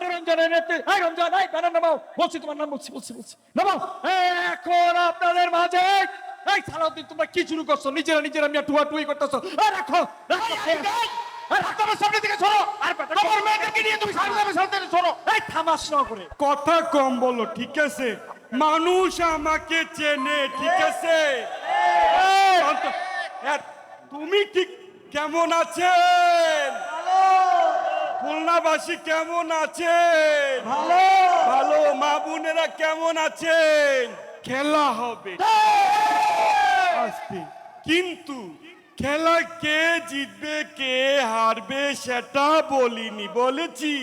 রঞ্জনের নেতৃত্বে রঞ্জন ব্যানার নামাও। বলছি তোমার নাম, বলছি নামাও। এখন আপনাদের মাঝে সালাউদ্দিন তোমরা কি শুরু করছো? নিজেরা মিয়া টুই করতেছো। রাখো কথা কম বলো, ঠিক আছে? মানুষ আমাকে চেনে, ঠিক আছে? তুমি ঠিক কেমন আছেন? খুলনাবাসী কেমন আছেন? ভালো। মা বোনেরা কেমন আছেন? খেলা হবে আজকে, কিন্তু খেলা কে জিতবে কে হারবে সেটা বলিনি। বলেছি?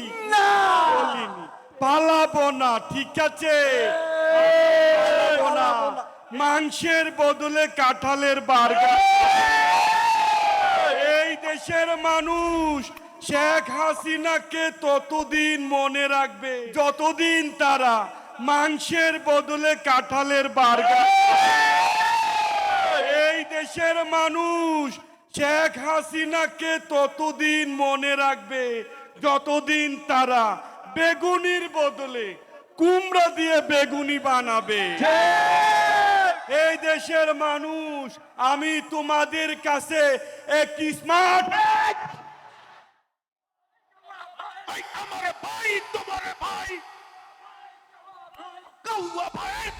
বলিনি। পালাবো না, ঠিক আছে? পালাবো না। মাংসের বদলে কাঁঠালের বার্গার। এই দেশের মানুষ শেখ হাসিনাকে ততদিন মনে রাখবে যতদিন তারা মাংসের বদলে কাঁঠালের বার্গার। এই দেশের মানুষ শেখ হাসিনাকে ততদিন মনে রাখবে যতদিন তারা বেগুনির বদলে কুমড়া দিয়ে বেগুনি বানাবে। এই দেশের মানুষ, আমি তোমাদের কাছে একটি স্মার্ট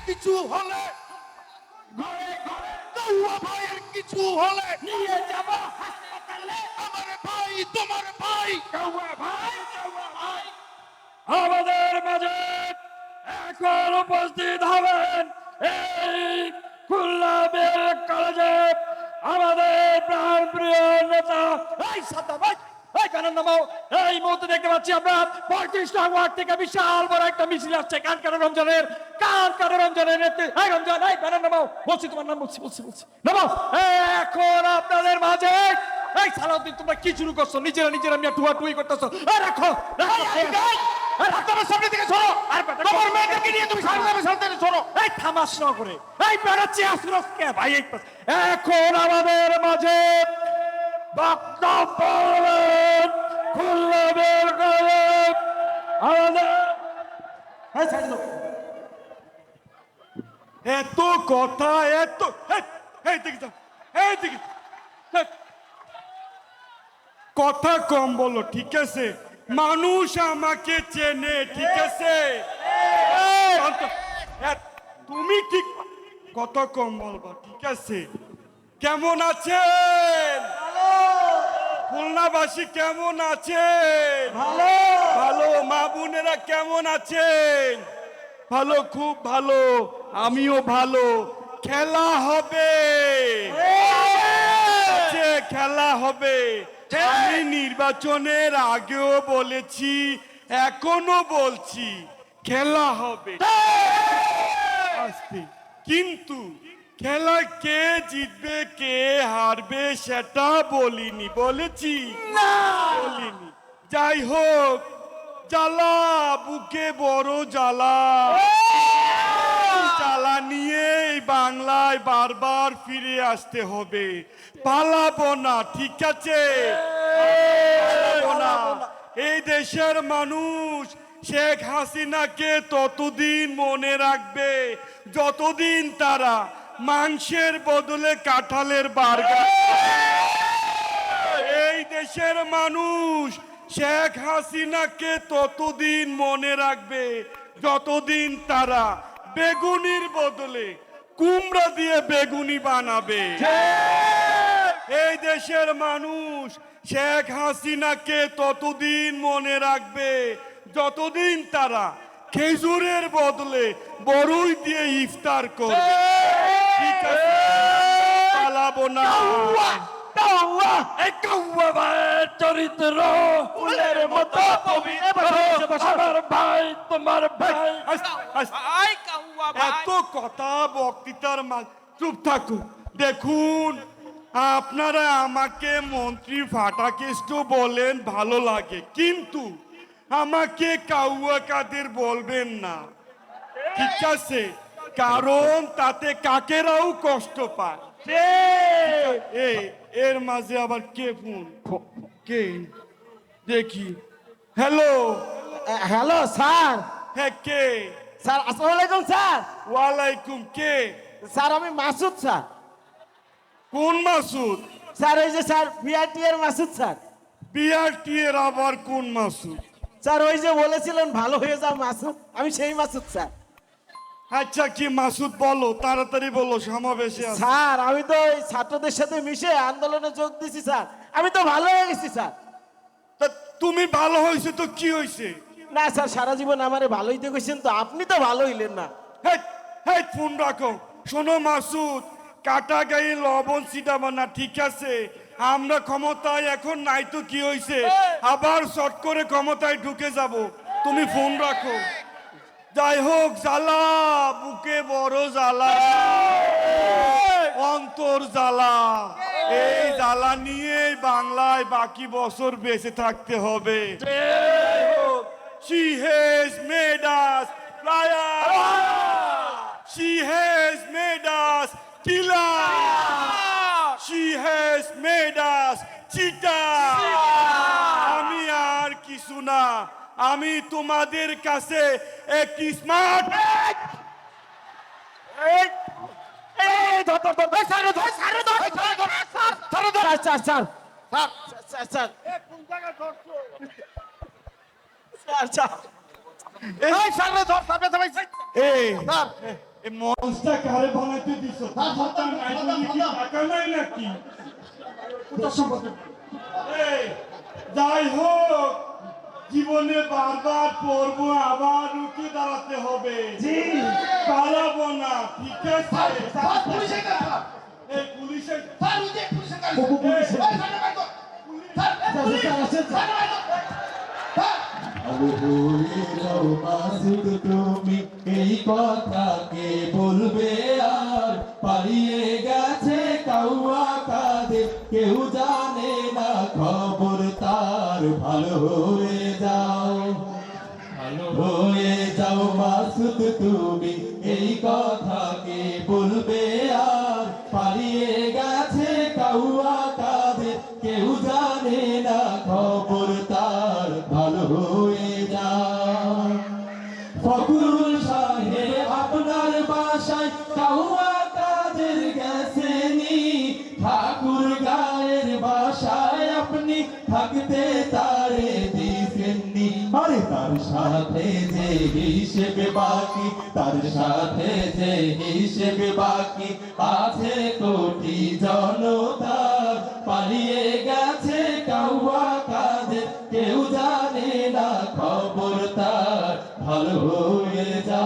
কিছু হলে কিছু হলে নিয়ে যাব হাসপাতালে। আমার ভাই, তোমার ভাই, আমাদের মাঝে এখন উপস্থিত হবেন এই খুলনা মেডিকেল কলেজে আমাদের প্রাণ প্রিয় নেতা সাদ্দাম ভাই। কারণ নামাও। এই মুহূর্তে দেখতে পাচ্ছি আমরা 35 নং ওয়ার্ড থেকে বিশাল বড় একটা মিছিল আসছে কান কাটা রঞ্জনের নেতৃত্বে রঞ্জন ব্যানার নামাও। বলছি তোমার নাম, বলছি নামাও। এখন আপনাদের মাঝে সালাউদ্দিন তোমরা কি শুরু করছো? নিজেরা মিয়া টুই করতেছো। রাখো সামনে থেকে সরো। তোমার মেয়েদেরকে নিয়ে তুমি সামনে সরো। থামাস না করে বেড়াচ্ছি আসরফকে ভাই। এখন আমাদের মাঝে বক্তব্য খুলনা বের করে আমাদের এত কথা, এত কথা কম বলো, ঠিক আছে? মানুষ আমাকে চেনে, ঠিক আছে? তুমি ঠিক কথা কম বলবা, ঠিক আছে? কেমন আছেন? খুলনাবাসী কেমন আছেন? ভালো। মা বোনেরা কেমন আছেন? ভালো, খুব ভালো। আমিও ভালো। খেলা হবে, খেলা হবে। আমি নির্বাচনের আগেও বলেছি, এখনো বলছি, খেলা হবে। কিন্তু খেলা কে জিতবে কে হারবে সেটা বলিনি। বলেছি? বলিনি। যাই হোক, জ্বালা বুকে বড় জ্বালা, জ্বালা নিয়ে বাংলায় বারবার ফিরে আসতে হবে। পালাবো না, ঠিক আছে? পালাবো না। এই দেশের মানুষ শেখ হাসিনাকে ততদিন মনে রাখবে যতদিন তারা মাংসের বদলে কাঁঠালের বার্গার। এই দেশের মানুষ শেখ হাসিনাকে ততদিন মনে রাখবে যতদিন তারা বেগুনির বদলে কুমড়া দিয়ে বেগুনি বানাবে। এই দেশের মানুষ শেখ হাসিনাকে ততদিন মনে রাখবে যতদিন তারা খেজুরের বদলে বড়ই দিয়ে ইফতার করবে। ঠিক আছে? পালাবো না। চরিত্র ফুলের মতো আমার ভাই, তোমার ভাই। এত কথা বক্তৃতার চুপ থাকুন। দেখুন, আপনারা আমাকে মন্ত্রী ফাটাকেষ্ট বলেন, ভালো লাগে, কিন্তু আমাকে কাউয়া কাদের বলবেন না, ঠিক আছে? কারণ তাতে কাকেরাও কষ্ট পায়। এর মাঝে আবার কে ফোন? কে দেখি? Hello, hello sir. হ্যাঁ কে? স্যার আসসালামু আলাইকুম স্যার। ওয়ালাইকুম। কে? স্যার আমি মাসুদ স্যার। কোন মাসুদ? স্যার ওই যে স্যার বিআরটি এর মাসুদ স্যার। বিআরটি এর আবার কোন মাসুদ? স্যার ওই যে বলেছিলেন ভালো হয়ে যাও মাসুদ, আমি সেই মাসুদ স্যার। আচ্ছা কি মাসুদ বলো, তাড়াতাড়ি বলো, সমাবেশে আছে। স্যার আমি তো ওই ছাত্রদের সাথে মিশে আন্দোলনে যোগ দিছি স্যার, আমি তো ভালো হয়ে গেছি স্যার। তা তুমি ভালো হয়েছে তো কি হয়েছে? না স্যার সারা জীবন আমারে ভালোই তো কইছেন, তো আপনি তো ভালো হইলেন না। হেই হেই ফোন রাখো। শোনো মাসুদ, কাটা গায়ে লবণ ছিটাবো না, ঠিক আছে? আমরা ক্ষমতায় এখন নাই তো কি হয়েছে, আবার শর্ট করে ক্ষমতায় ঢুকে যাব। তুমি ফোন রাখো। যাই হোক, জ্বালা বুকে বড় জ্বালা, অন্তর জ্বালা। এই জ্বালা নিয়েই বাংলায় বাকি বছর বেঁচে থাকতে হবে। She has made us liars. She has made us killers. She has made us cheaters. আমি আর কিছু না, আমি তোমাদের কাছে একটি স্মার্ট মঞ্চটা কারে বানাইতে দিছ? টাকা নাই নাকি? এই, যাই হোক, জীবনে বারবার পড়বো, আবার উঠে দাঁড়াতে হবে। পালাবো না, ঠিক আছে? এই পুলিশের মাসুদ তুমি এই কথা কে বলবে আর, পালিয়ে গেছে কাউয়া কাঁদে, কেউ জানে না খবর তার। ভালো হয়ে যাও, ভালো হয়ে যাও মাসুদ তুমি এই কথা কে বলবে আর, পালিয়ে গেছে কাউয়া কাঁদে, কেউ জানে না খবর তার। ভালো হয়ে যাও। ফখরুল সাহেব আপনার বাসায় কাউয়া কাদের গেছেনি, ঠাকুর গায়ের বাসায় আপনি থাকতে তারে দিছেননি। আরে তার সাথে যে হিসেব বাকি, তার সাথে যে হিসেব বাকি আছে কোটি জনতার। পালিয়ে গেছে কাউয়া কাদের, কেউ জানে না খবর তার। ভালো হয়ে যা।